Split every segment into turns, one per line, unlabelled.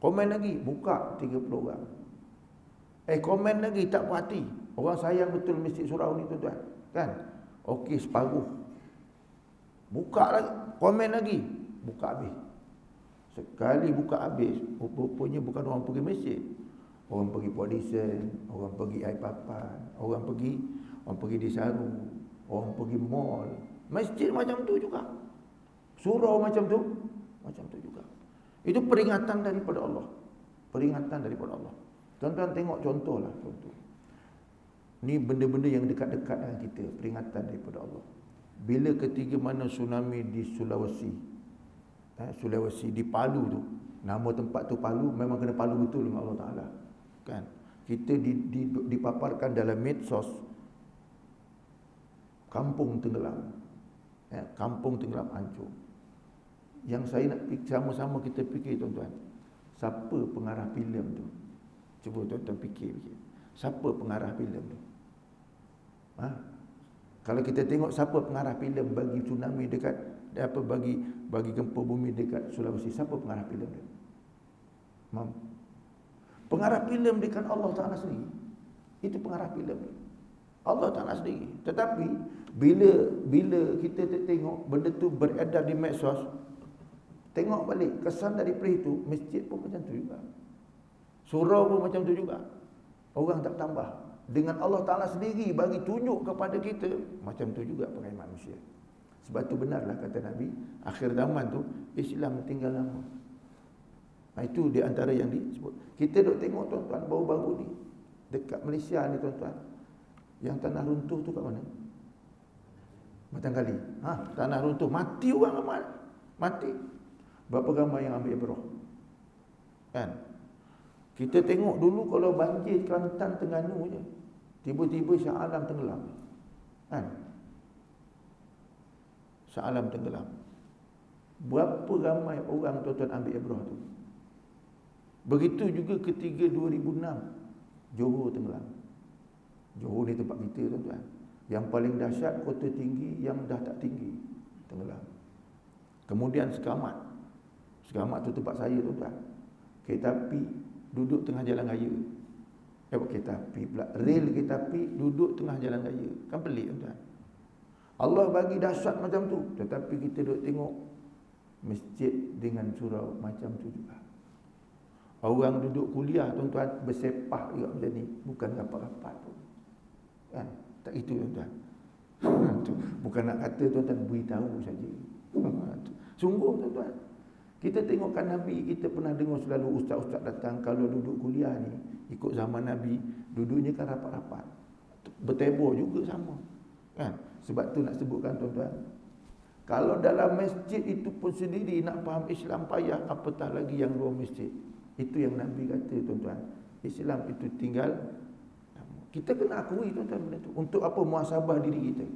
Komen lagi, buka 30 orang. Komen lagi, tak puas hati. Orang sayang betul Masjid Surau ni tuan-tuan. Kan? Okey, separuh. Buka lagi, komen lagi, buka habis. Sekali buka habis, rupanya bukan orang pergi masjid. Orang pergi Podison, orang pergi air papan, orang pergi di Saru, orang pergi mall. Masjid macam tu juga. Surau macam tu juga. Itu peringatan daripada Allah. Peringatan daripada Allah. Tuan-tuan tengok contohlah contoh. Ni benda-benda yang dekat-dekat dengan kita, peringatan daripada Allah. Bila ketiga mana tsunami di Sulawesi, Sulawesi di Palu tu, nama tempat tu Palu, memang kena Palu betul dengan Allah Ta'ala. Kan? Kita dipaparkan dalam medsos, kampung tenggelam. Kampung tenggelam hancur. Yang saya nak sama-sama kita fikir tuan-tuan, siapa pengarah filem tu? Cuba tuan-tuan fikir. Siapa pengarah filem tu? Kalau kita tengok siapa pengarah filem bagi tsunami dekat bagi gempa bumi dekat Sulawesi, siapa pengarah filem dia? Pengarah filem dekat Allah Taala sendiri. Itu pengarah filem dia. Allah Taala sendiri. Tetapi bila kita tengok benda tu beredar di medsos, tengok balik kesan daripada itu, masjid pun macam tu juga. Surau pun macam tu juga. Orang tak tambah. Dengan Allah Ta'ala sendiri bagi tunjuk kepada kita, macam tu juga perangai manusia. Sebab tu benarlah kata Nabi, akhir zaman tu Islam tinggal lama. Itu di antara yang disebut. Kita duk tengok tuan-tuan baru-baru ni dekat Malaysia ni tuan-tuan, yang tanah runtuh tu kat mana? Batangkali. Tanah runtuh, mati orang amat. Mati. Berapa ramai yang ambil ibrah? Kan? Kita tengok dulu kalau banjir Kelantan, Terengganu je, tiba-tiba Shah Alam tenggelam. Kan? Shah Alam tenggelam. Berapa ramai orang tuan-tuan ambil ibrah tu? Begitu juga ketiga 2006, Johor tenggelam. Johor ni tempat kita tuan-tuan. Yang paling dahsyat kota tinggi yang dah tak tinggi tenggelam. Kemudian Sekamat. Sekamat tu tempat saya tuan-tuan. Kereta api duduk tengah jalan raya. Kereta api pula, rel kereta api duduk tengah jalan raya. Kan pelik tuan-tuan. Allah bagi dahsyat macam tu, tetapi kita duduk tengok masjid dengan surau macam tu juga. Orang duduk kuliah tuan-tuan bersepah juga macam ni, bukan rapat-rapat pun. Kan? Tak itu tuan-tuan. Bukan nak kata tuan-tuan beritahu saja. Sungguh tuan-tuan. Kita tengokkan Nabi, kita pernah dengar selalu ustaz-ustaz datang kalau duduk kuliah ni, ikut zaman Nabi, duduknya kan rapat-rapat. Bertebur juga sama. Kan? Sebab tu nak sebutkan tuan-tuan, kalau dalam masjid itu pun sendiri nak faham Islam payah, apatah lagi yang luar masjid. Itu yang Nabi kata tuan-tuan, Islam itu tinggal. Kita kena akui tuan-tuan benda tu. Untuk apa? Muhasabah diri kita.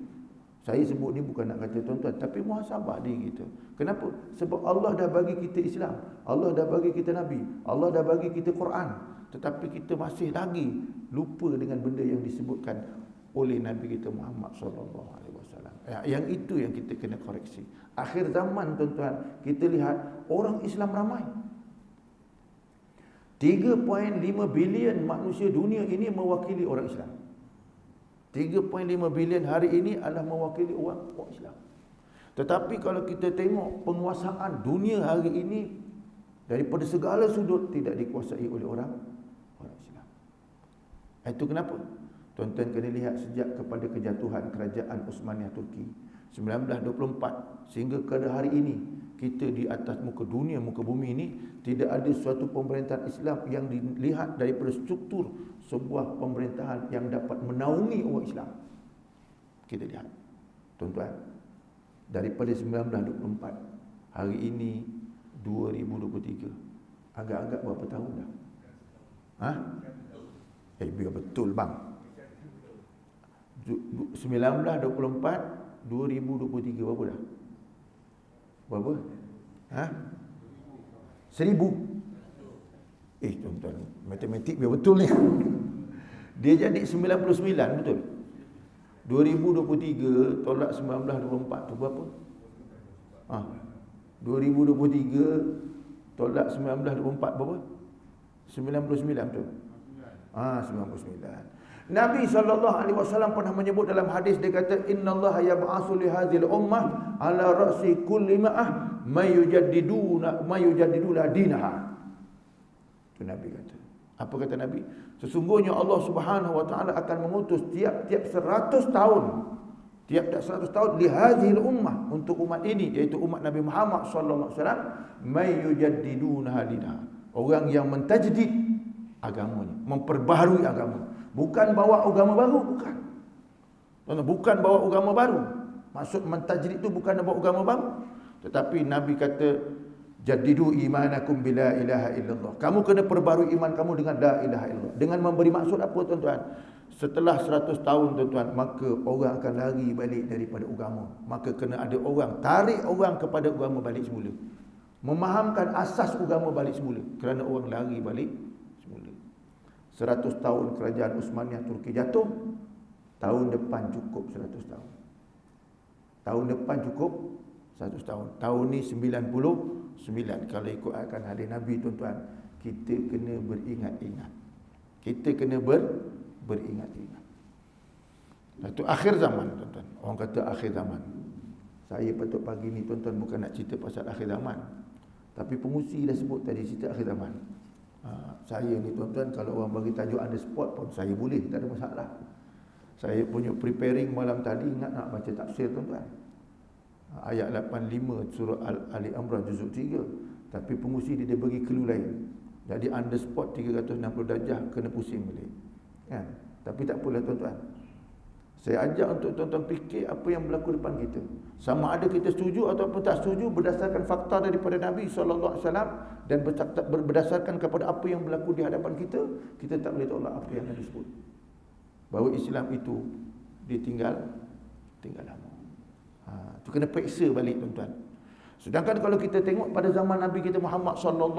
Saya sebut ni bukan nak kata tuan-tuan, tapi muhasabah diri kita. Kenapa? Sebab Allah dah bagi kita Islam, Allah dah bagi kita Nabi, Allah dah bagi kita Quran, tetapi kita masih lagi lupa dengan benda yang disebutkan oleh Nabi kita Muhammad sallallahu alaihi wasallam. Yang itu yang kita kena koreksi. Akhir zaman tuan-tuan, kita lihat orang Islam ramai. 3.5 bilion manusia dunia ini mewakili orang Islam. 3.5 bilion hari ini adalah mewakili orang Islam. Tetapi kalau kita tengok penguasaan dunia hari ini, daripada segala sudut tidak dikuasai oleh orang Islam. Itu kenapa? Tuan-tuan kena lihat sejak kepada kejatuhan kerajaan Uthmaniyah Turki 1924 sehingga ke hari ini, kita di atas muka dunia, muka bumi ini, tidak ada suatu pemerintahan Islam yang dilihat daripada struktur sebuah pemerintahan yang dapat menaungi orang Islam. Kita lihat tuan-tuan, daripada 1924 hari ini 2023, agak-agak berapa tahun dah? Biar betul bang. 1924 2023 berapa dah? Berapa? 1000. Tuan-tuan, matematik biar betul ni. Dia jadi 99, betul? 2023 tolak 1924 tu berapa? 2023 Tolak 1924 berapa? 99 betul? 99. Nabi SAW pernah menyebut dalam hadis, dia kata innallaha yab'atsu li hadzal ummah ala ra'si kulli ma'ah mayujaddidu dinaha. Itu Nabi kata. Apa kata Nabi? Sesungguhnya Allah Subhanahu wa taala akan mengutus tiap-tiap 100 tahun. Tiap-tiap 100 tahun li hadzal ummah, untuk umat ini, iaitu umat Nabi Muhammad sallallahu alaihi wasallam, mayujaddiduna dinaha. Orang yang mentajdid agamanya, memperbaharui agama. Bukan bawa agama baru, bukan. Bukan bawa agama baru. Maksud mentajdid itu bukan bawa agama baru. Tetapi Nabi kata, jaddidu imanakum bila ilaha illallah. Kamu kena perbarui iman kamu dengan la ilaha illallah. Dengan memberi maksud apa tuan-tuan? Setelah 100 tahun tuan-tuan, maka orang akan lari balik daripada agama. Maka kena ada orang tarik orang kepada agama balik semula. Memahamkan asas agama balik semula. Kerana orang lari balik semula. 100 tahun kerajaan Uthmaniyah Turki jatuh, tahun depan cukup 100 tahun. Tahun depan cukup 100 tahun. Tahun ni 99. Kalau ikut akan hadis Nabi tuan-tuan, kita kena beringat-ingat. Kita kena beringat-ingat. Itu akhir zaman tuan-tuan. Orang kata akhir zaman. Saya patut pagi ni tuan-tuan bukan nak cerita pasal akhir zaman. Tapi pengusi dah sebut tadi cerita akhir zaman. Saya ni tuan-tuan, kalau orang bagi tajuk on the spot pun saya boleh, tak ada masalah. Saya punya preparing malam tadi ingat nak baca tafsir tuan-tuan. Ayat 85 surah Ali Imran juzuk 3. Tapi pengusi dia bagi clue lain. Jadi on the spot 360 darjah kena pusing balik. Kan? Tapi tak apalah tuan-tuan. Saya ajak untuk tuan-tuan fikir apa yang berlaku depan kita. Sama ada kita setuju ataupun tak setuju berdasarkan fakta daripada Nabi SAW dan berdasarkan kepada apa yang berlaku di hadapan kita, kita tak boleh tolak apa yang Nabi sebut. Bahawa Islam itu ditinggal lama. Itu kena periksa balik tuan-tuan. Sedangkan kalau kita tengok pada zaman Nabi kita Muhammad SAW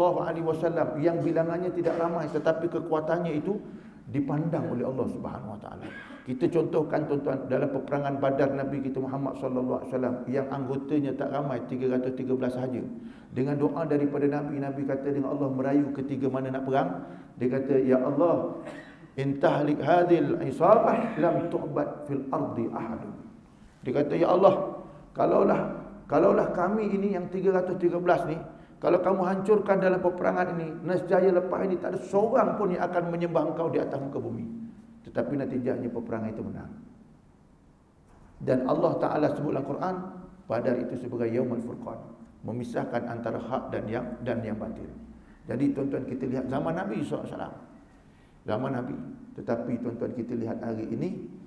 yang bilangannya tidak ramai tetapi kekuatannya itu dipandang oleh Allah Subhanahu wa taala. Kita contohkan tuan-tuan dalam peperangan Badar Nabi kita Muhammad sallallahu alaihi wasallam yang anggotanya tak ramai 313 sahaja. Dengan doa daripada Nabi, Nabi kata dengan Allah merayu ketiga mana nak perang, dia kata ya Allah, in tahlik hadhil isabah lam tu'bad fil ardi ahad. Dia kata ya Allah, kalaulah kami ini yang 313 ni, kalau kamu hancurkan dalam peperangan ini, nescaya lepas ini tak ada seorang pun yang akan menyembah engkau di atas muka bumi. Tetapi natijahnya peperangan itu menang. Dan Allah Ta'ala sebut dalam Quran, Badar itu sebagai Yaumul Furqan, memisahkan antara hak dan yang batil. Jadi tuan-tuan kita lihat zaman Nabi SAW, zaman Nabi. Tetapi tuan-tuan kita lihat hari ini,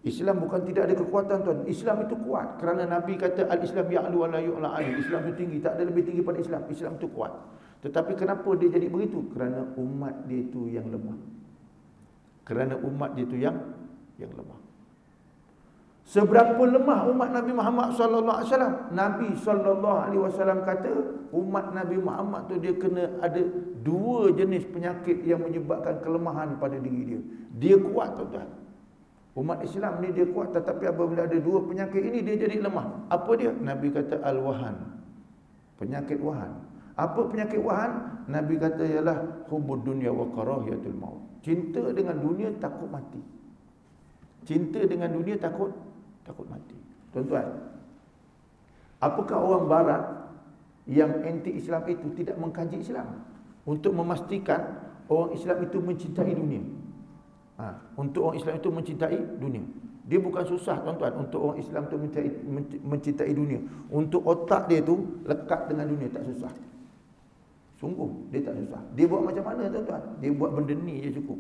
Islam bukan tidak ada kekuatan tuan. Islam itu kuat. Kerana Nabi kata al-Islam ya'lu wa la yu'la ali. Islam itu tinggi, tak ada lebih tinggi pada Islam. Islam itu kuat. Tetapi kenapa dia jadi begitu? Kerana umat dia itu yang lemah. Kerana umat dia itu yang lemah. Seberapa lemah umat Nabi Muhammad sallallahu alaihi wasallam? Nabi sallallahu alaihi wasallam kata umat Nabi Muhammad tu dia kena ada 2 jenis penyakit yang menyebabkan kelemahan pada diri dia. Dia kuat tuan-tuan. Umat Islam ni dia kuat, tetapi apabila ada 2 penyakit ini dia jadi lemah. Apa dia? Nabi kata al-wahan. Penyakit wahan. Apa penyakit wahan? Nabi kata ialah hubbud dunya wa karahiyatul maut. Cinta dengan dunia, takut mati. Cinta dengan dunia, takut mati. Tuan-tuan, apakah orang barat yang anti-Islam itu tidak mengkaji Islam untuk memastikan orang Islam itu mencintai dunia? Untuk orang Islam itu mencintai dunia. Dia bukan susah tuan-tuan untuk orang Islam itu mencintai dunia. Untuk otak dia tu lekat dengan dunia tak susah. Sungguh dia tak susah. Dia buat macam mana tuan-tuan? Dia buat benda ni je cukup.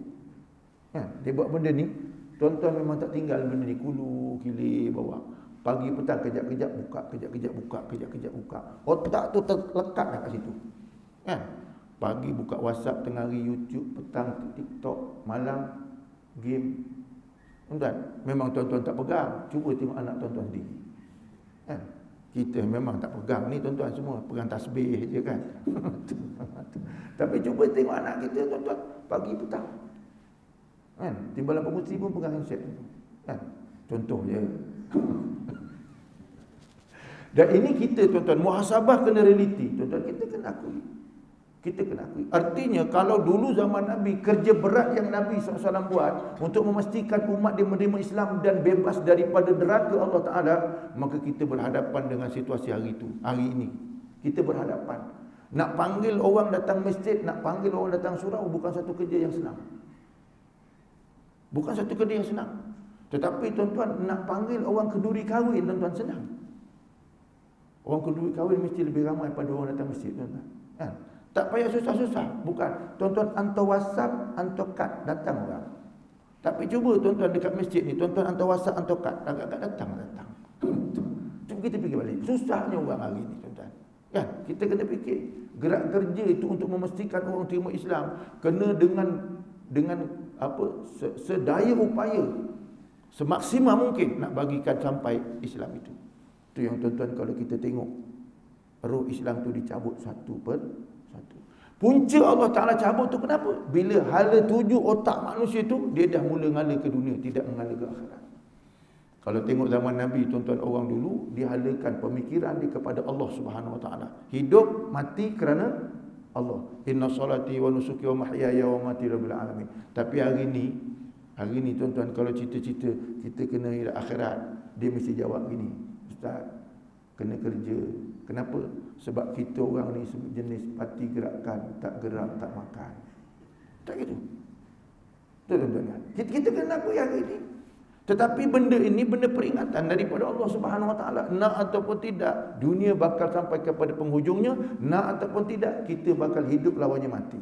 Dia buat benda ni, tuan-tuan memang tak tinggal benda ni kulu kilir bawa. Pagi petang kejap-kejap buka, kejap-kejap buka, kejap-kejap buka. Otak tu terlekat kat situ. Kan? Pagi buka WhatsApp, tengah hari YouTube, petang TikTok, malam game. Tuan-tuan, memang tuan-tuan tak pegang. Cuba tengok anak tuan-tuan sendiri. Kan? Kita memang tak pegang ni tuan-tuan semua, pegang tasbih je kan. Tapi cuba tengok anak kita tuan-tuan, pagi petang. Kan? Timbalan pengusi pun pegang handset. Kan? Contoh je. Dan ini kita tuan-tuan, muhasabah kena realiti. Tuan-tuan kita kena akui. Kita kena akui. Artinya kalau dulu zaman Nabi, kerja berat yang Nabi SAW buat untuk memastikan umat dia menerima Islam dan bebas daripada deraka Allah Ta'ala, maka kita berhadapan dengan situasi hari ini. Kita berhadapan. Nak panggil orang datang masjid, nak panggil orang datang surau bukan satu kerja yang senang. Bukan satu kerja yang senang. Tetapi tuan-tuan, nak panggil orang kenduri kahwin, tuan-tuan, senang. Orang kenduri kahwin mesti lebih ramai pada orang datang masjid, tuan-tuan. Kan? Tak payah susah-susah. Bukan. Tuan-tuan hantar WhatsApp, hantar kad, datang orang. Tapi cuba tuan-tuan dekat masjid ni, tuan-tuan hantar WhatsApp, hantar kad, agak-agak datang. Cuba kita fikir balik. Susahnya orang hari ni, tuan-tuan. Kan? Kita kena fikir. Gerak kerja itu untuk memastikan orang terima Islam kena dengan sedaya upaya, semaksimal mungkin nak bagikan sampai Islam itu. Itu yang tuan-tuan kalau kita tengok roh Islam tu dicabut satu per satu. Punca Allah Ta'ala cabut tu kenapa? Bila hala tuju otak manusia tu, dia dah mula ngala ke dunia, tidak mengala ke akhirat. Kalau tengok zaman Nabi, tuan-tuan, orang dulu dihalakan pemikiran dia kepada Allah Subhanahu Wa Ta'ala. Hidup mati kerana Allah. Inna salati wa nusuki wa mahyaya wa mati rabbil alamin. Tapi hari ni tuan-tuan, kalau cita-cita kita kena hidup akhirat, dia mesti jawab gini, Ustaz, kena kerja. Kenapa? Sebab kita orang ni jenis parti gerakan, tak gerak, tak makan. Tak gitu. Tuan-tuan, kita kena akui hari ini. Tetapi benda ini benda peringatan daripada Allah Subhanahu Wa Taala. Nak ataupun tidak, dunia bakal sampai kepada penghujungnya. Nak ataupun tidak, kita bakal hidup lawannya mati.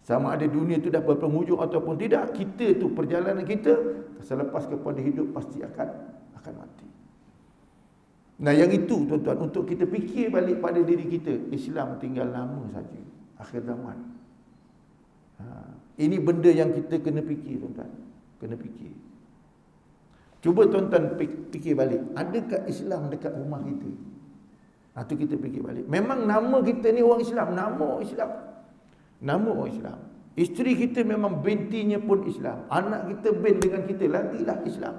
Sama ada dunia itu dah berpenghujung ataupun tidak, kita tu perjalanan kita selepas kepada hidup pasti akan mati. Nah, yang itu tuan-tuan, untuk kita fikir balik pada diri kita, Islam tinggal lama saja, akhir zaman. Ini benda yang kita kena fikir, tuan-tuan. Kena fikir. Cuba tuan-tuan fikir balik, adakah Islam dekat rumah kita? Itu kita fikir balik. Memang nama kita ni orang Islam, nama orang Islam. Nama orang Islam. Isteri kita memang bintinya pun Islam. Anak kita bin dengan kita, lagilah Islam.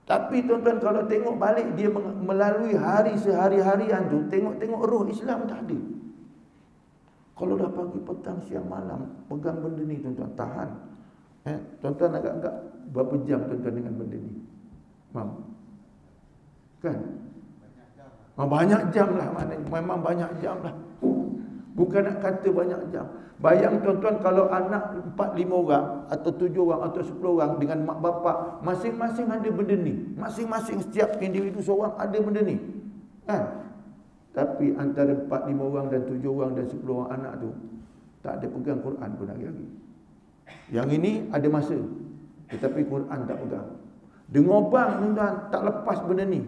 Tapi tuan-tuan, kalau tengok balik dia melalui hari sehari-harian tu, tengok roh Islam tak ada. Kalau dah pagi, petang, siang, malam pegang benda ni, tuan-tuan, tahan. Tuan-tuan agak-agak berapa jam tuan-tuan dengan benda ni? Kan? Banyak jam lah maknanya. Memang banyak jam lah. Bukan nak kata banyak jam. Bayang tuan-tuan, kalau anak 4-5 orang atau 7 orang atau 10 orang dengan mak bapak, masing-masing ada benda ni. Masing-masing setiap individu seorang ada benda ni. Kan? Tapi antara 4-5 orang dan 7 orang dan 10 orang anak tu tak ada pegang Quran pun hari-hari. Yang ini ada masa, tetapi Quran tak pegang. Dengar bang tuan-tuan, tak lepas benda ni.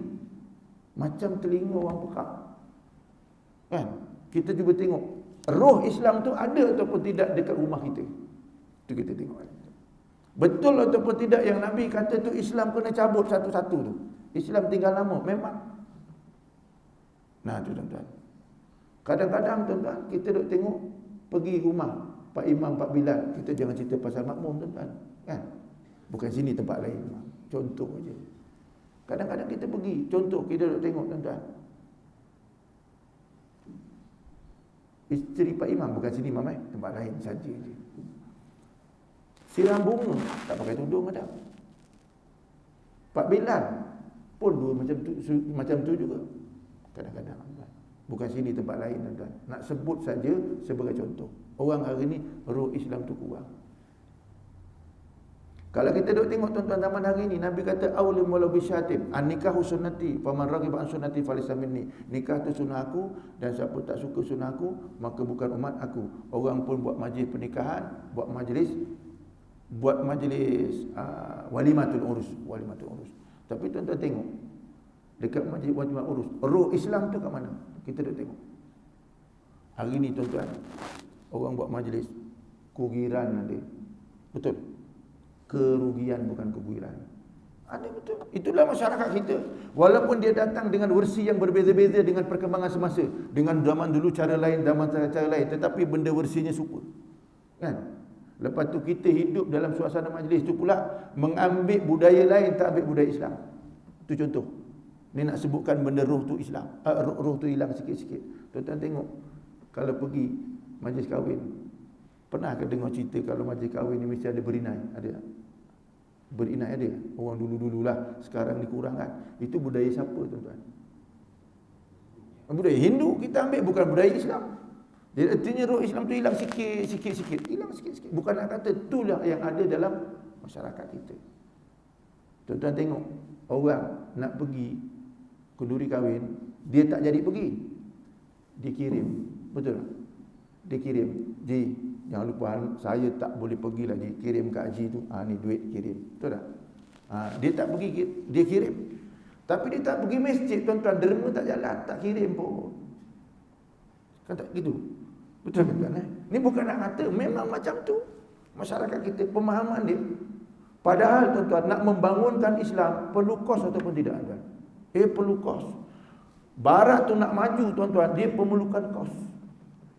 Macam telinga orang pekak. Kan? Kita cuba tengok roh Islam tu ada ataupun tidak dekat rumah kita. Itu kita tengok. Betul ataupun tidak yang Nabi kata tu Islam kena cabut satu-satu tu. Islam tinggal lama, memang. Nah tu tuan-tuan. Kadang-kadang tuan-tuan, kita duk tengok pergi rumah Pak Imam, Pak Bilal, kita jangan cerita pasal makmum, tuan-tuan. Kan? Bukan sini, tempat lain. Contoh aja. Kadang-kadang kita pergi, contoh kita duk tengok, tuan-tuan. Isteri Pak Imam, bukan sini mamai, tempat lain saja je. Siram bunga, tak pakai tudung ada. Pak Bilal pun dua macam tu juga. Kadang-kadang. Bukan sini, tempat lain, tuan-tuan. Nak sebut saja sebagai contoh. Orang hari ni roh Islam tu kurang. Kalau kita duk tengok tuan-tuan zaman hari ni, Nabi kata aulim walau bisyatim, an-nikahu sunnati, faman raghiba an sunnati falaysa minni. Nikah tu sunnah aku, dan siapa tak suka sunnah aku, maka bukan umat aku. Orang pun buat majlis pernikahan, buat majlis walimatul urus. Tapi tuan-tuan tengok dekat majlis walimatul urus, roh Islam tu kat mana? Kita duk tengok. Hari ni tuan-tuan, orang buat majlis kugiran ada. Betul? Kerugian bukan keguiran. Ada betul. Itulah masyarakat kita. Walaupun dia datang dengan versi yang berbeza-beza dengan perkembangan semasa, dengan zaman dulu cara lain, zaman cara lain, tetapi benda versinya serupa. Kan? Lepas tu kita hidup dalam suasana majlis tu pula mengambil budaya lain, tak ambil budaya Islam. Itu contoh. Ni nak sebutkan benda roh tu Islam. Roh tu hilang sikit-sikit. Tuan-tuan tengok, kalau pergi majlis kahwin. Pernah ke dengar cerita kalau majlis kahwin ni mesti ada berinai? Ada tak? Berinai ada? Orang dulu-dululah, sekarang ni kurang kan. Itu budaya siapa tuan-tuan? Budaya Hindu kita ambil, bukan budaya Islam. Jadi artinya roh Islam tu hilang sikit. Hilang sikit-sikit. Bukan nak kata itulah yang ada dalam masyarakat kita. Tuan-tuan tengok, orang nak pergi kenduri kahwin, dia tak jadi pergi. Dia kirim. Betul tak? Dia kirim. Ji, jangan lupa saya tak boleh pergi lagi. Kirim kat Haji tu. Ni duit kirim. Betul tak? Dia tak pergi, dia kirim. Tapi dia tak pergi masjid, tuan-tuan. Derma tak jalan, tak kirim pun. Kan tak gitu? Betul kan? Ni bukan nak kata, memang macam tu masyarakat kita, pemahaman dia. Padahal tuan-tuan, nak membangunkan Islam perlu kos ataupun tidak, tuan? Perlu kos. Barat tu nak maju, tuan-tuan, dia memerlukan kos.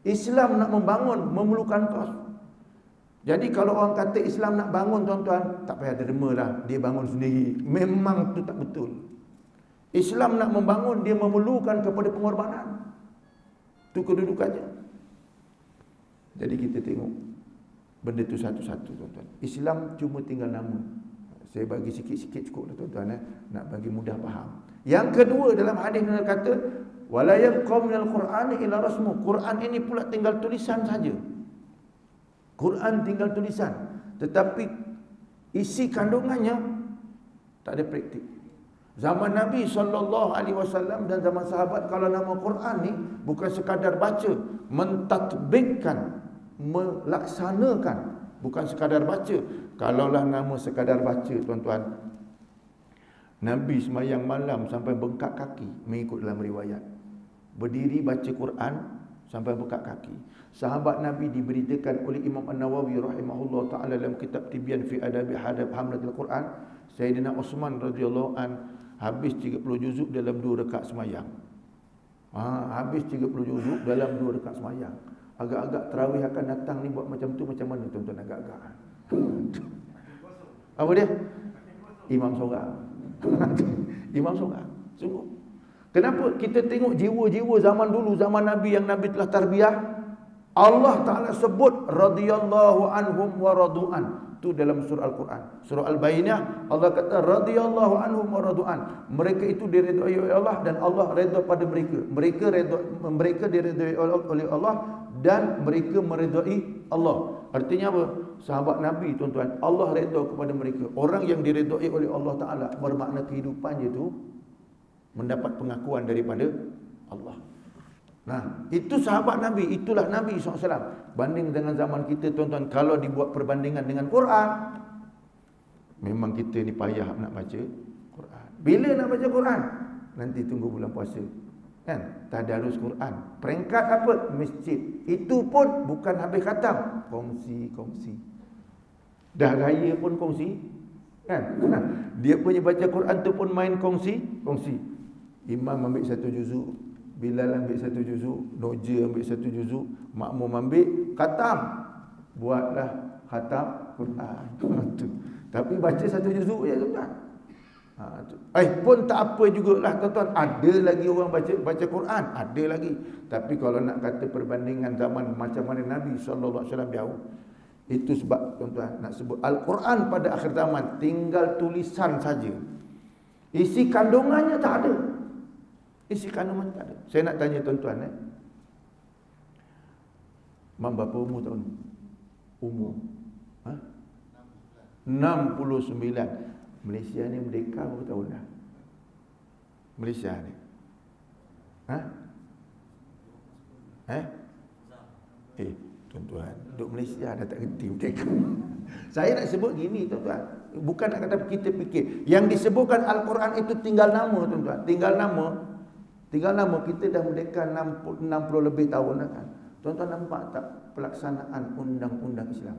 Islam nak membangun memerlukan kos. Jadi kalau orang kata Islam nak bangun, tuan-tuan, tak payah derma lah, dia bangun sendiri. Memang tu tak betul. Islam nak membangun, dia memerlukan kepada pengorbanan. Itu kedudukannya. Jadi kita tengok benda tu satu-satu, tuan-tuan. Islam cuma tinggal nama. Saya bagi sikit-sikit cukup lah, tuan-tuan, nak bagi mudah faham. Yang kedua, dalam hadis Nabi kata, wala yabqa minal Qur'ani illa rasmu. Quran ini pula tinggal tulisan saja. Quran tinggal tulisan, tetapi isi kandungannya tak ada praktik. Zaman Nabi SAW dan zaman sahabat, kalau nama Quran ni bukan sekadar baca, mentatbikkan, melaksanakan, bukan sekadar baca. Kalaulah nama sekadar baca, tuan-tuan, Nabi semayang malam sampai bengkak kaki, mengikut dalam riwayat. Berdiri baca Quran sampai bengkak kaki. Sahabat Nabi diberitakan oleh Imam An-Nawawi rahimahullah ta'ala dalam kitab Tibyan fi Adabi Hamlatil Quran, Sayyidina Osman radhiyallahu an habis 30 juzuk dalam 2 rakaat semayang. Habis 30 juzuk dalam 2 rakaat semayang. Agak-agak tarawih akan datang ni, buat macam tu macam mana, tuan-tuan? Agak-agak. Apa dia? Imam seorang. Imam seorang. Sungguh. Kenapa kita tengok jiwa-jiwa zaman dulu, zaman Nabi yang Nabi telah tarbiyah, Allah Ta'ala sebut radhiyallahu anhum wa radu'an. Itu dalam surah Al-Quran. Surah Al-Bayyinah, Allah kata radhiyallahu anhum wa radu'an. Mereka itu diredai oleh Allah dan Allah redha pada mereka. Mereka diredai oleh Allah dan mereka meredai Allah. Artinya apa? Sahabat Nabi, tuan-tuan, Allah redha kepada mereka. Orang yang diredai oleh Allah Ta'ala, bermakna kehidupannya itu mendapat pengakuan daripada Allah. Nah, itu sahabat Nabi, itulah Nabi SAW. Banding dengan zaman kita, tuan-tuan, kalau dibuat perbandingan dengan Quran, memang kita ni payah nak baca Quran. Bila nak baca Quran? Nanti tunggu bulan puasa, kan? Tadarus Quran. Peringkat apa? Masjid. Itu pun bukan habis khatam, kongsi. Dah raya pun kongsi, kan? Dia punya baca Quran tu pun main kongsi. Imam ambil 1 juzuk, Bilal ambil 1 juzuk, Noja ambil 1 juzuk, makmum ambil khatam. Buatlah khatam Quran. Tapi baca 1 juzuk je, tuan-tuan. Pun tak apa jugalah, tuan-tuan. Ada lagi orang baca Quran, ada lagi. Tapi kalau nak kata perbandingan zaman macam mana Nabi SAW jauh. Itu sebab, tuan-tuan, nak sebut Al-Quran pada akhir zaman tinggal tulisan saja. Isi kandungannya tak ada. Isi kandungannya tak ada. Saya nak tanya tuan-tuan, Mam, berapa umur tahun? Umur 69. Malaysia ni merdeka berapa tahun dah? Malaysia ni tuan-tuan, duduk Malaysia dah tak kerti merdeka. Saya nak sebut gini, tuan-tuan, bukan nak kata kita fikir. Yang disebutkan Al-Quran itu tinggal nama, tuan-tuan. Tinggal nama. Kita dah merdeka 60 lebih tahun dah, kan. Tuan-tuan nampak tak pelaksanaan undang-undang Islam?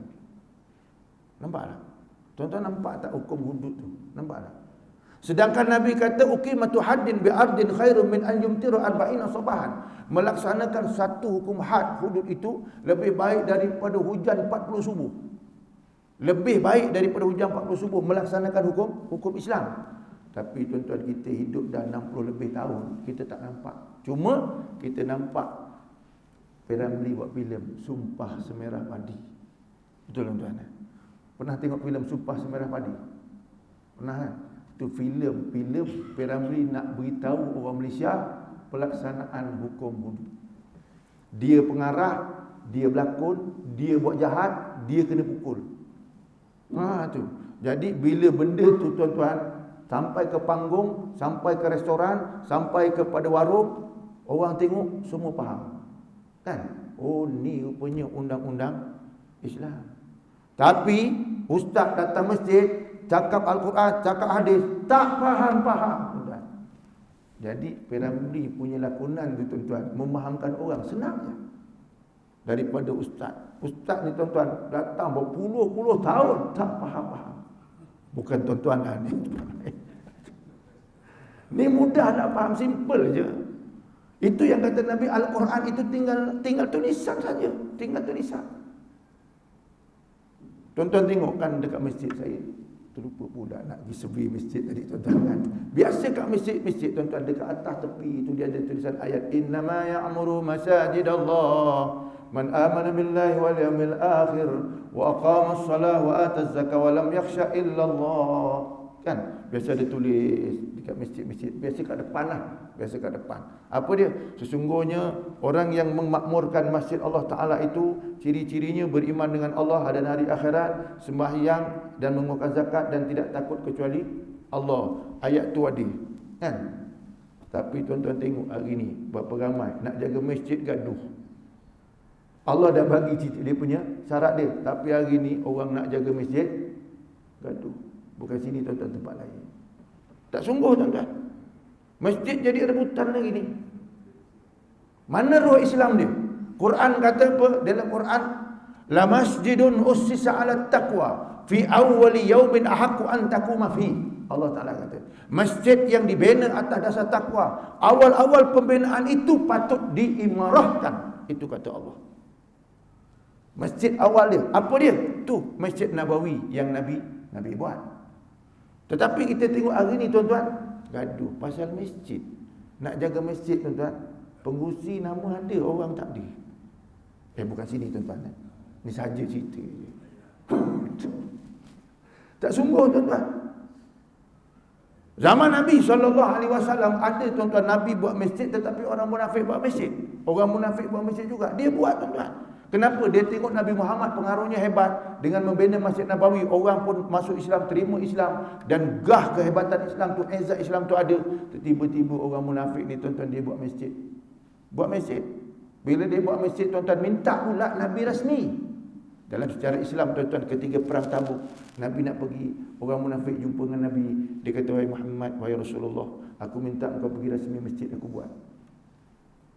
Nampak tak? Tuan-tuan nampak tak hukum hudud tu? Nampak tak? Sedangkan Nabi kata uqimatu haddin bi ardin khairun min an yumtiru 40 sabahan. Melaksanakan satu hukum had, hudud itu lebih baik daripada hujan 40 subuh. Lebih baik daripada hujan 40 subuh melaksanakan hukum Islam. Tapi tuan-tuan, kita hidup dah 60 lebih tahun, kita tak nampak. Cuma kita nampak P.Ramlee buat filem Sumpah Semerah Padi. Betul tuan-tuan? Pernah tengok filem Sumpah Semerah Padi? Pernah kan? Itu filem P.Ramlee nak beritahu orang Malaysia pelaksanaan hukum bunuh. Dia pengarah, dia berlakon, dia buat jahat, dia kena pukul. Tu. Jadi bila benda tu tuan-tuan sampai ke panggung, sampai ke restoran, sampai kepada warung, orang tengok semua faham. Kan? Oh, ni rupanya undang-undang Islam. Tapi ustaz datang masjid, cakap Al-Quran, cakap hadis, tak faham-faham. Jadi P.Ramlee punya lakonan tu tuan-tuan memahamkan orang senang je. Daripada ustaz. Ustaz ni tuan-tuan datang berpuluh-puluh tahun tak faham-faham. Bukan tuan-tuan lah ni. Ni mudah nak faham, simple je. Itu yang kata Nabi, Al-Quran itu tinggal tulisan saja, tinggal tulisan. Tuan-tuan tengok kan dekat masjid saya, terlupa pula nak pergi survey masjid tadi tuan-tuan kan. Biasa kat masjid-masjid tuan-tuan dekat atas tepi itu dia ada tulisan ayat innama ya'muru masajidallah man amana billahi wal yawmil akhir wa aqama as-salah wa ata az-zakah wa lam yakhsha illa Allah. Kan biasa ada tulis dekat masjid-masjid, biasa kat depan lah, biasa kat depan. Apa dia? Sesungguhnya orang yang memakmurkan masjid Allah Ta'ala itu ciri-cirinya beriman dengan Allah dan hari akhirat, sembahyang dan mengeluarkan zakat dan tidak takut kecuali Allah. Ayat tu ada kan? Tapi tuan-tuan tengok hari ni berapa ramai nak jaga masjid gaduh. Allah dah bagi dia punya syarat dia, tapi hari ni orang nak jaga masjid gaduh. Bukan sini tuan-tuan, tempat lain. Tak sungguh tuan-tuan. Masjid jadi rebutan lagi ni. Mana roh Islam dia? Quran kata apa? Dalam Quran, la masjidun ussisa 'ala taqwa fi awwali yaumin ahaqqu an taquma fi. Allah Taala kata, masjid yang dibina atas dasar takwa, awal-awal pembinaan itu patut diimarahkan. Itu kata Allah. Masjid awal dia, apa dia? Tu Masjid Nabawi yang Nabi buat. Tetapi kita tengok hari ni tuan-tuan, gaduh pasal masjid. Nak jaga masjid tuan-tuan, pengurusi nama ada, orang tak ada. Bukan sini tuan-tuan. Ni saja cerita. Tak sungguh tuan-tuan. Zaman Nabi SAW ada tuan-tuan, Nabi buat masjid tetapi orang munafik buat masjid. Orang munafik buat masjid juga. Dia buat tuan-tuan. Kenapa? Dia tengok Nabi Muhammad pengaruhnya hebat. Dengan membina Masjid Nabawi, orang pun masuk Islam, terima Islam. Dan gah kehebatan Islam tu, izzat Islam tu ada. Tiba-tiba orang munafik ni tuan-tuan, dia buat masjid. Buat masjid. Bila dia buat masjid tuan-tuan, minta pula Nabi rasmi. Dalam sejarah Islam tuan-tuan, ketika perang Tabuk, Nabi nak pergi, orang munafik jumpa dengan Nabi. Dia kata, wahai Muhammad, wahai Rasulullah, aku minta engkau pergi rasmi masjid, aku buat.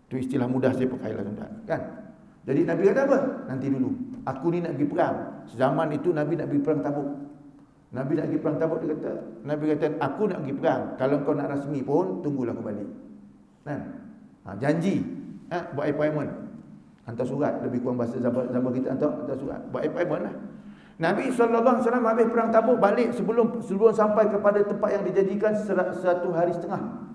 Itu istilah mudah saya pakai lah tuan-tuan. Kan? Jadi Nabi kata apa? Nanti dulu. Aku ni nak pergi perang. Zaman itu Nabi nak pergi perang Tabuk. Nabi nak pergi perang Tabuk, dia kata, Nabi kata, aku nak pergi perang. Kalau kau nak rasmi pun, tunggulah aku balik. Kan? Janji. Buat appointment. Hantar surat. Lebih kurang bahasa zaman kita hantar surat. Buat appointment lah. Nabi SAW habis perang Tabuk, balik sebelum sampai kepada tempat yang dijanjikan 1 hari setengah.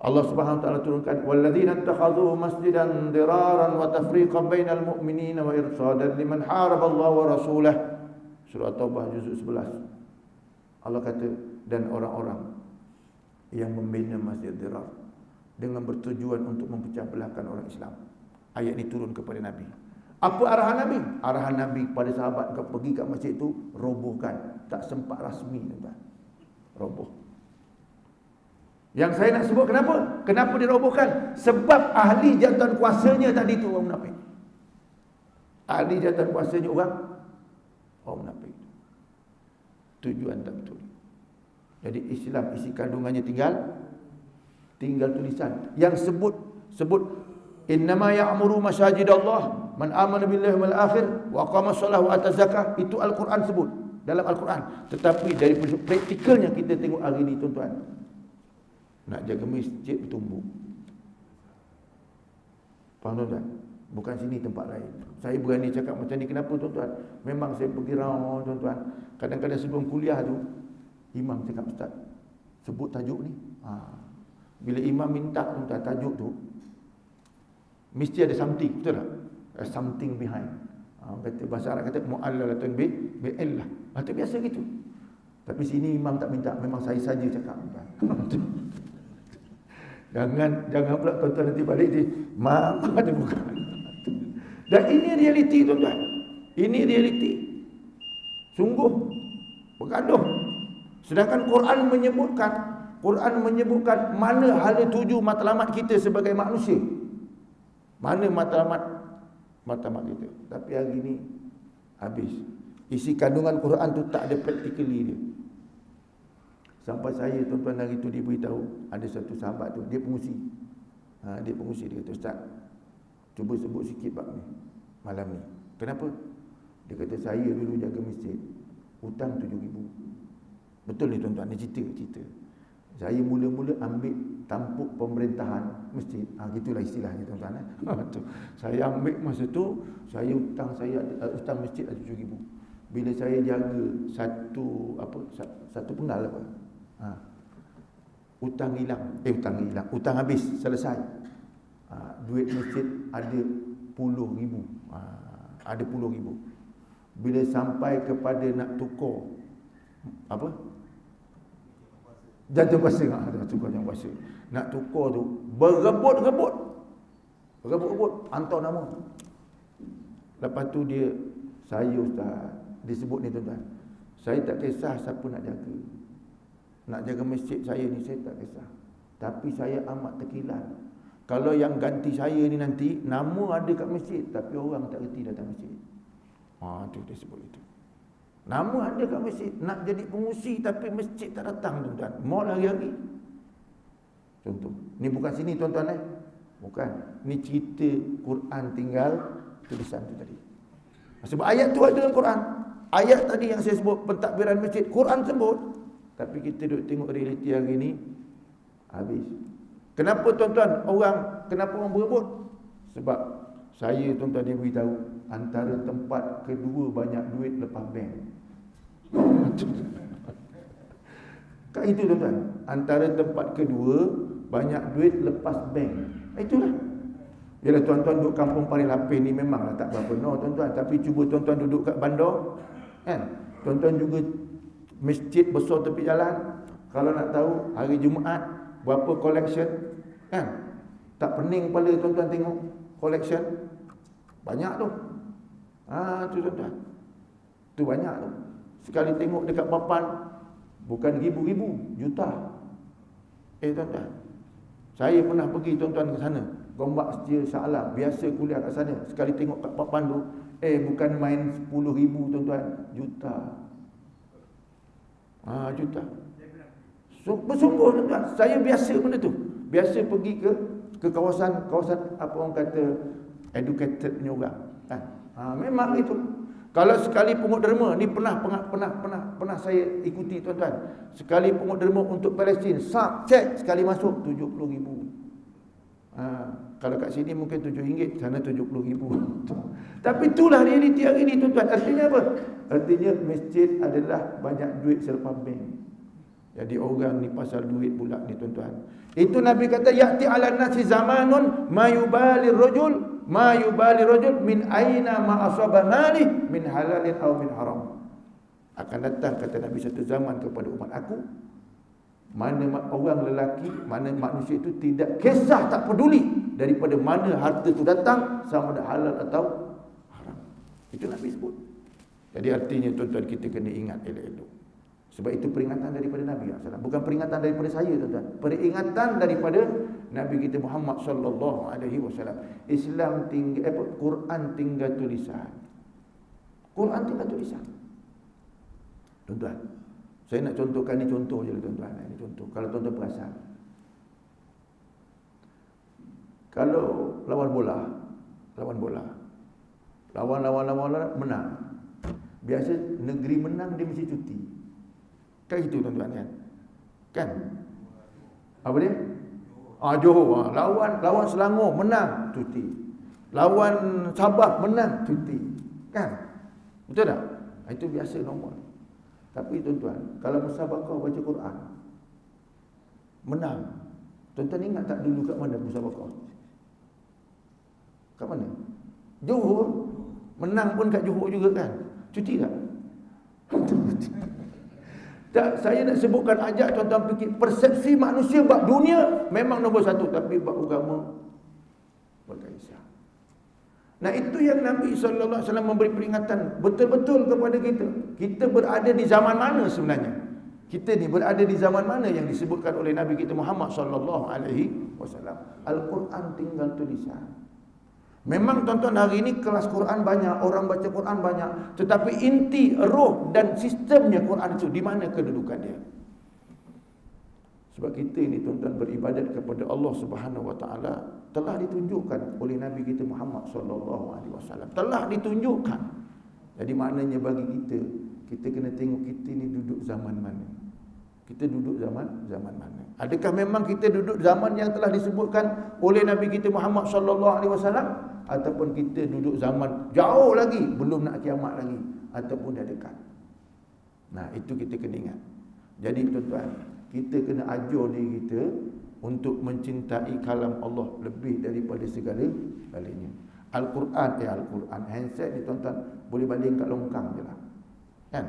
Allah Subhanahu wa taala turunkan walladzina ittakhadhu masjidan diraran wa tafriqan bainal mu'minina wa irsadan liman haraba Allah wa rasulahu. Surah Taubah juzuk 11. Allah kata, dan orang-orang yang membina masjid dirar dengan bertujuan untuk memecah belahkan orang Islam. Ayat ini turun kepada Nabi. Apa arahan Nabi? Arahan Nabi kepada sahabat, kau pergi kat masjid itu, robohkan. Tak sempat rasmi tuan. Roboh. Yang saya nak sebut kenapa? Kenapa dirobohkan? Sebab ahli jawatan kuasanya tadi tu orang munafik. Ahli jawatan kuasanya orang munafik. Tujuan tak betul. Jadi Islam isi kandungannya tinggal tulisan. Yang sebut innama ya'muru masajidallah man amana billahi wal akhir wa aqama as-salah wa ata zakah. Itu Al-Quran sebut dalam Al-Quran. Tetapi dari praktikalnya kita tengok hari ini tuan-tuan, nak jaga masjid bertumbuk. Faham tuan-tuan? Bukan sini, tempat lain. Saya berani cakap macam ni. Kenapa tuan-tuan? Memang saya pergi round tuan-tuan. Kadang-kadang sebelum kuliah tu, imam cakap, ustaz, sebut tajuk ni. Bila imam minta tuan-tuan tajuk tu, mesti ada something, betul tak? Something behind. Kata bahasa Arab kata mu'allalatun bi'illah. Itu biasa gitu. Tapi sini imam tak minta, memang saya saja cakap. Jangan pula tuan-tuan nanti balik di mama ada bukan. Dan ini realiti tuan-tuan. Ini realiti. Sungguh bergaduh. Sedangkan Quran menyebutkan mana hala tuju matlamat kita sebagai manusia. Mana matlamat kita. Tapi hari ini habis. Isi kandungan Quran tu tak ada practically dia. Sampai saya tuan-tuan hari tu diberitahu ada satu sahabat tu, dia pengusi. Dia pengusi, dia kata, "Ustaz, cuba sebut sikit bab ni malam ni." Kenapa? Dia kata, "Saya dulu jaga masjid, hutang 7,000. Betul ni tuan-tuan, dia cerita. Saya mula-mula ambil tampuk pemerintahan masjid. Gitulah istilahnya tuan-tuan. Saya ambil masa tu, hutang masjid ada 7,000. Bila saya jaga satu penggal apa? Hutang habis, selesai. Duit masjid ada 10,000. Ada 10,000. Bila sampai kepada nak tukar jantung kuasa, nak tukar tu berebut, hantar nama. Lepas tu saya Ustaz, disebut ni tuan-tuan, saya tak kisah siapa nak jaga masjid saya ni, saya tak kisah. Tapi saya amat terkilat kalau yang ganti saya ni nanti nama ada kat masjid tapi orang tak reti datang masjid. Tu dia sebut itu. Nama ada kat masjid, nak jadi pengusi tapi masjid tak datang tuan-tuan. Mau lari-lari. Contoh. Ni bukan sini tuan-tuan Bukan. Ni cerita Quran tinggal tulisan tu tadi. Sebab ayat tu ada dalam Quran. Ayat tadi yang saya sebut pentadbiran masjid, Quran sebut. Tapi kita duduk tengok realiti hari ni, habis. Kenapa tuan-tuan kenapa orang berebut? Sebab saya tuan-tuan dia beritahu, antara tempat kedua banyak duit lepas bank. Kan itu tuan-tuan, antara tempat kedua banyak duit lepas bank. Itulah. Yalah tuan-tuan duduk kampung Paling Lapis ni memanglah tak berapa tuan-tuan, tapi cuba tuan-tuan duduk kat bandar, kan? Tuan-tuan juga masjid besar tepi jalan, kalau nak tahu hari Jumaat berapa collection, kan? Tak pening kepala tuan-tuan tengok collection. Banyak tu. Tu tuan-tuan. Tu banyak tu. Sekali tengok dekat papan, bukan ribu-ribu, juta. Tuan-tuan, saya pernah pergi tuan-tuan ke sana, Gombak Setia Shah Alam, biasa kuliah kat sana. Sekali tengok kat papan tu, bukan main 10,000 tuan-tuan, juta. Juta. Bersungguh tuan-tuan, saya biasa benda tu. Biasa pergi ke kawasan apa orang kata educated punya orang, kan? Memang itu. Kalau sekali pungut derma ni pernah saya ikuti tuan-tuan. Sekali pungut derma untuk Palestin, cek sekali masuk 70,000. Kalau kat sini mungkin RM7, sana 70,000. Tapi itulah realiti hari ini tuan-tuan. Artinya apa? Artinya masjid adalah banyak duit selepas bank. Jadi orang ni pasal duit pula ni tuan-tuan. Itu Nabi kata, ya'ti 'alan nasi zamanun ma yubali rajul min aina ma asaba malih min halalin aw min haram. Akan datang, kata Nabi, satu zaman kepada umat aku, mana orang lelaki, mana manusia itu tidak kisah, tak peduli daripada mana harta itu datang, sama ada halal atau haram. Itu Nabi sebut. Jadi artinya tuan-tuan, kita kena ingat elok-elok. Sebab itu peringatan daripada Nabi SAW. Bukan peringatan daripada saya tuan-tuan. Peringatan daripada Nabi kita Muhammad sallallahu alaihi wasallam. Islam tinggal Quran tinggal tulisan. Quran tinggal tulisan. Tuan-tuan, saya nak contohkan ni, contoh je tuan-tuan. Ini contoh. Kalau tuan-tuan perasan, kalau lawan bola menang, biasa negeri menang dia mesti cuti. Kan itu tuan-tuan, kan? Apa dia? Johor. Lawan Selangor menang, cuti. Lawan Sabah menang, cuti. Kan? Betul tak? Itu biasa normal. Tapi tuan-tuan, kalau musabaqah baca Quran menang, tuan-tuan ingat tak dulu kat mana musabaqah? Kat mana? Johor. Menang pun kat Johor juga kan. Cuti tak? Tak, saya nak sebutkan ajak tuan-tuan fikir persepsi manusia bab dunia memang nombor satu, tapi bab agama berkaitan. Nah, itu yang Nabi SAW memberi peringatan betul-betul kepada kita. Kita berada di zaman mana sebenarnya? Kita ni berada di zaman mana yang disebutkan oleh Nabi kita Muhammad SAW. Al-Quran tinggal tulisan. Memang tuan-tuan hari ini kelas Quran banyak, orang baca Quran banyak, tetapi inti, roh dan sistemnya Quran itu di mana kedudukan dia? Sebab kita ini tuan-tuan beribadat kepada Allah Subhanahu Wa Taala telah ditunjukkan oleh Nabi kita Muhammad sallallahu alaihi wasallam. Telah ditunjukkan. Jadi maknanya bagi kita kena tengok kita ni duduk zaman mana. Kita duduk zaman mana? Adakah memang kita duduk zaman yang telah disebutkan oleh Nabi kita Muhammad sallallahu alaihi wasallam, ataupun kita duduk zaman jauh lagi, belum nak kiamat lagi, ataupun dah dekat? Nah, itu kita kena ingat. Jadi tuan-tuan, kita kena ajar diri kita untuk mencintai kalam Allah lebih daripada segala-galanya. Al-Quran, handset ni tuan-tuan boleh baling kat longkang je lah, kan?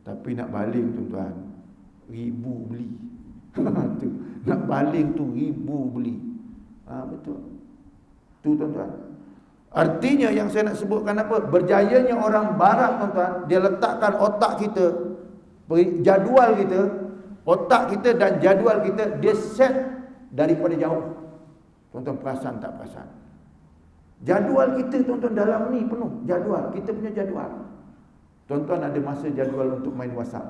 Tapi nak baling tuan-tuan, 1000 beli. Tu, nak baling tu 1000 beli. Betul. Tu tuan-tuan. Artinya yang saya nak sebutkan apa? Berjayanya orang barat tuan-tuan, dia letakkan otak kita, jadual kita, otak kita dan jadual kita, dia set daripada jauh. Tuan-tuan perasan tak perasan? Jadual kita tuan-tuan dalam ni penuh jadual. Kita punya jadual. Tuan-tuan ada masa jadual untuk main WhatsApp,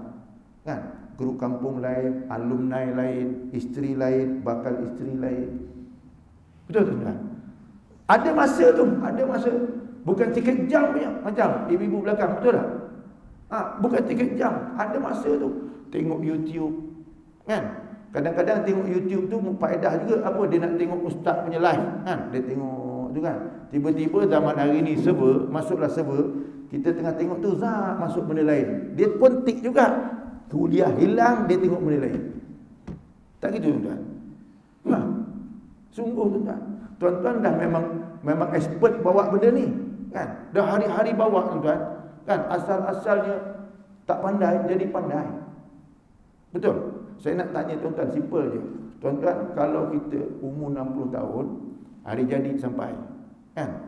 kan? Grup kampung lain, alumni lain, isteri lain, bakal isteri lain. Betul tuan-tuan? Ada masa tu, ada masa. Bukan 3 jam punya, macam ibu-ibu belakang, betul tak? Bukan 3 jam, ada masa tu. Tengok YouTube, kan? Kadang-kadang tengok YouTube tu faedah juga. Apa? Dia nak tengok ustaz punya live, kan? Dia tengok tu kan. Tiba-tiba zaman hari ni server, masuklah server, kita tengah tengok tu, masuk benda lain. Dia pun tik juga. Kuliah hilang, dia tengok benda lain. Tak gitu tuan-tuan? Sungguh tuan-tuan. Tuan-tuan dah memang expert bawa benda ni, kan? Dah hari-hari bawa tuan-tuan, kan? Asal-asalnya tak pandai jadi pandai. Betul? Saya nak tanya tuan-tuan, simple je. Tuan-tuan, kalau kita umur 60 tahun, hari jadi sampai, kan?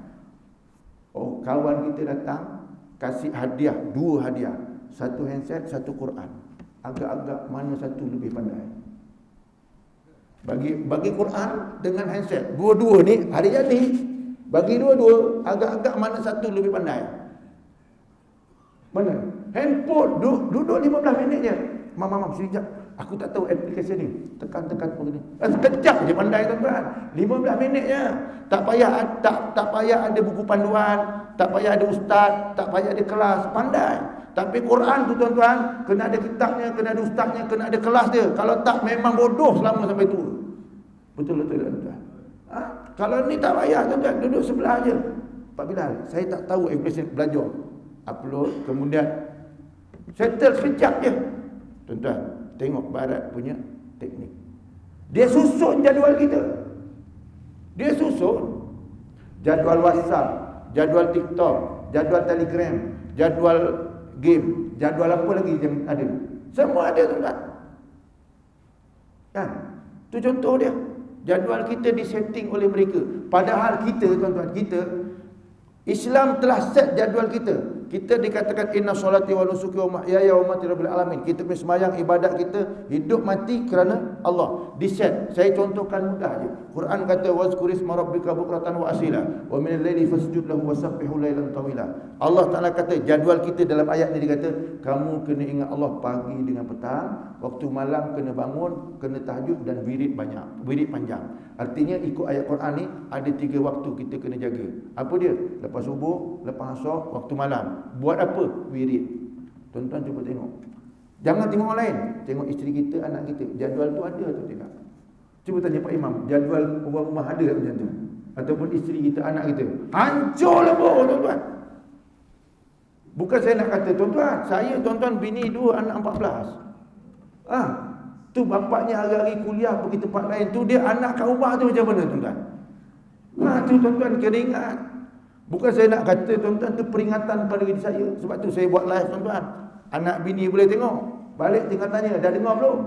Oh, kawan kita datang kasih hadiah, 2 hadiah. 1 handset, 1 Quran. Agak-agak mana satu lebih pandai? Bagi Quran dengan handset, dua-dua ni hari jadi. Bagi dua-dua, agak-agak mana satu lebih pandai? Mana? Handphone duduk 15 minit je. Mam, sekejap. Aku tak tahu aplikasi ni. Tekan begini. Sekejap je pandai tuan-tuan. 15 minit je. Tak payah ada buku panduan, tak payah ada ustaz, tak payah ada kelas, pandai. Tapi Quran tu tuan-tuan, kena ada kitabnya, kena ada ustaznya, kena ada kelas dia. Kalau tak, memang bodoh selama sampai tua. Betul tuan-tuan? Kalau ni tak payah tuan-tuan, duduk sebelah aje. Pak Bilal, saya tak tahu aplikasi belajar. Upload, kemudian settle sekejap je. Tuan-tuan, tengok barat punya teknik. Dia susun jadual kita. Dia susun jadual WhatsApp, jadual TikTok, jadual Telegram, jadual game, jadual apa lagi yang ada. Semua ada tuan-tuan. Kan? Itu contoh dia. Jadual kita disetting oleh mereka. Padahal kita tuan-tuan, kita Islam telah set jadual kita. Kita dikatakan inna solati wa nusuki wa mahyaya wa mamati rabbil alamin. Kita punya sembahyang, ibadat kita, hidup mati kerana Allah. Diset. Saya contohkan mudah je. Quran kata wazkurisma rabbika bukratan wa asila wa minal laili fasjud lahu wasabbihu lailan tawila. Allah Taala kata jadual kita dalam ayat ni, dia kata kamu kena ingat Allah pagi dengan petang, waktu malam kena bangun, kena tahajud dan wirid banyak, wirid panjang. Artinya ikut ayat Quran ni ada 3 waktu kita kena jaga. Apa dia? Lepas subuh, lepas asar, waktu malam. Buat apa? Wirid. Tuan-tuan cuba tengok. Jangan tengok orang lain. Tengok isteri kita, anak kita. Jadual tu ada atau tidak? Cuba tanya Pak Imam. Jadual orang rumah ada tak macam tu? Ataupun isteri kita, anak kita. Hancur lebur tuan-tuan. Bukan saya nak kata tuan-tuan. Saya tuan-tuan bini 2, anak 14. Tu bapaknya hari-hari kuliah pergi tempat lain. Tu dia anak kat rumah tu macam mana tuan-tuan? Tu tuan-tuan kena ingat. Bukan saya nak kata tuan-tuan tu peringatan pada diri saya. Sebab tu saya buat live tuan-tuan. Anak bini boleh tengok. Balik tengah tanya, dah dengar belum?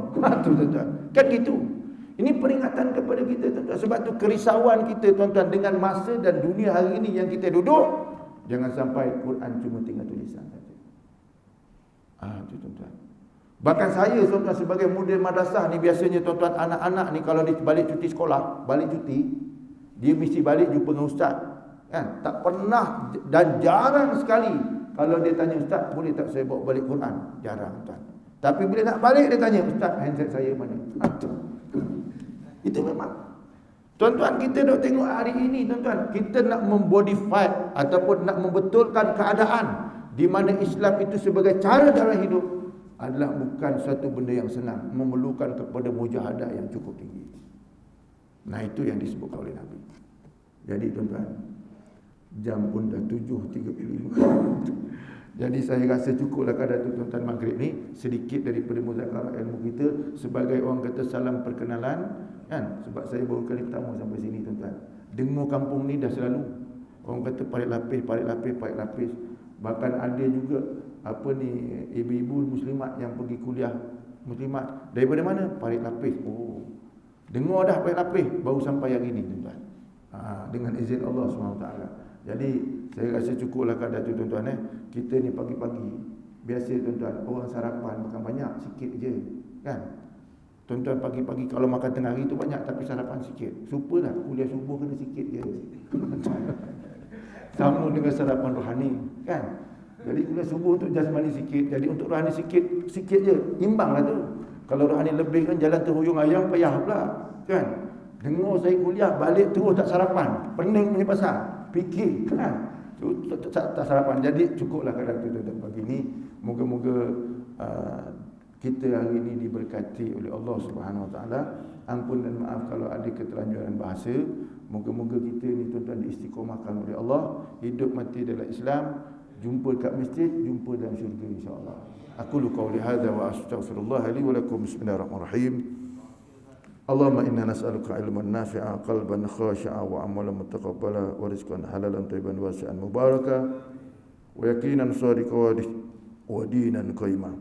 Tu tuan-tuan. Kan gitu. Ini peringatan kepada kita tuan-tuan. Sebab tu kerisauan kita tuan-tuan dengan masa dan dunia hari ini yang kita duduk. Jangan sampai Quran cuma tinggal tulisan saja. Tu tuan-tuan. Bahkan saya tuan-tuan sebagai mudir madrasah ni, biasanya tuan-tuan anak-anak ni kalau dia balik cuti sekolah, balik cuti, dia mesti balik jumpa dengan ustaz. Kan? Tak pernah dan jarang sekali kalau dia tanya, ustaz boleh tak saya bawa balik Quran? Jarang tuan. Tapi bila nak balik dia tanya, ustaz handset saya mana? Itu memang. Tuan-tuan, kita nak tengok hari ini tuan-tuan, kita nak membodify ataupun nak membetulkan keadaan di mana Islam itu sebagai cara dalam hidup adalah bukan satu benda yang senang, memerlukan kepada mujahadah yang cukup tinggi. Nah, itu yang disebut oleh Nabi. Jadi tuan-tuan, jam pun dah 7.35. Jadi saya rasa cukuplah kadar tu tuan-tuan maghrib ni, sedikit daripada muzakarah ilmu kita sebagai orang kata salam perkenalan, kan? Sebab saya baru kali pertama sampai sini tuan-tuan. Dengar kampung ni dah selalu orang kata parit lapis. Bahkan ada juga ibu-ibu muslimat yang pergi kuliah muslimat. Daripada mana? Parit lapis. Dengar dah parit lapis baru sampai hari ni tuan-tuan. Dengan izin Allah SWT. Jadi saya rasa cukuplah kadar tu tuan-tuan. Kita ni pagi-pagi biasa tuan-tuan, orang sarapan makan banyak, sikit je, kan? Tuan-tuan pagi-pagi kalau makan tengah hari tu banyak, tapi sarapan sikit. Supalah kuliah subuh kena sikit je. Sama dengan sarapan rohani, kan? Jadi kuliah subuh untuk jasmani sikit, jadi untuk rohani sikit je. Imbanglah tu. Kalau rohani lebih kan jalan terhuyung ayam payah pula, kan? Dengar saya kuliah balik terus tak sarapan, pening punya pasal, fikir, kan? Tak sarapan. Jadi cukuplah kadar tu tuan-tuan pagi ni. Moga-moga kita hari ini diberkati oleh Allah Subhanahu Wa Taala. Ampun dan maaf kalau ada keterlanjuran bahasa. Moga-moga kita ni tuan-tuan diistiqomahkan oleh Allah, hidup mati dalam Islam, jumpa kat masjid, jumpa dalam syurga insya-Allah. Aku qauli hadza wa astaghfirullah li wa lakum. Bismillahirrahmanirrahim. Allahumma inna nas'aluka ilman nafi'a, qalban khashi'a, wa amalan mutaqabbala, wa rizqan halalan thayyiban wasi'an mubaraka, wa yaqinan sadiqan wa dinan qayyima.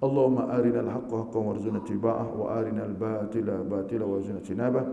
Allahumma arinal haqqa haqqan warzuqna ittiba'ah, wa arinal batila batilan warzuqna ijtinabah.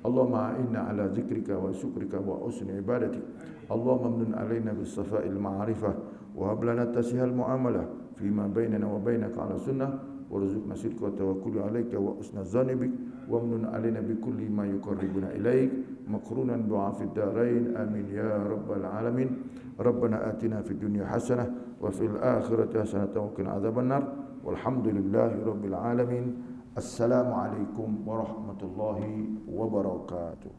Allahumma a'inna ala dzikrika wa syukrika wa husni ibadatik. Allahumma amnun alaina bis safa'il ma'rifah, wa hab lana tasihal muamalah fima bainana wa bainaka ala sunnah, warzuqna sidqa wa tawakkul alayka wa husna zanni bik, wa amnun alaina bi kulli ma yuqarribuna ilaik makrunan du'a fid darain. Amin ya rabbal alamin. Rabbana atina fid dunya hasanah wa fil akhirati hasanah wa qina adzabannar. Walhamdulillahi rabbil alamin. Assalamualaikum warahmatullahi wabarakatuh.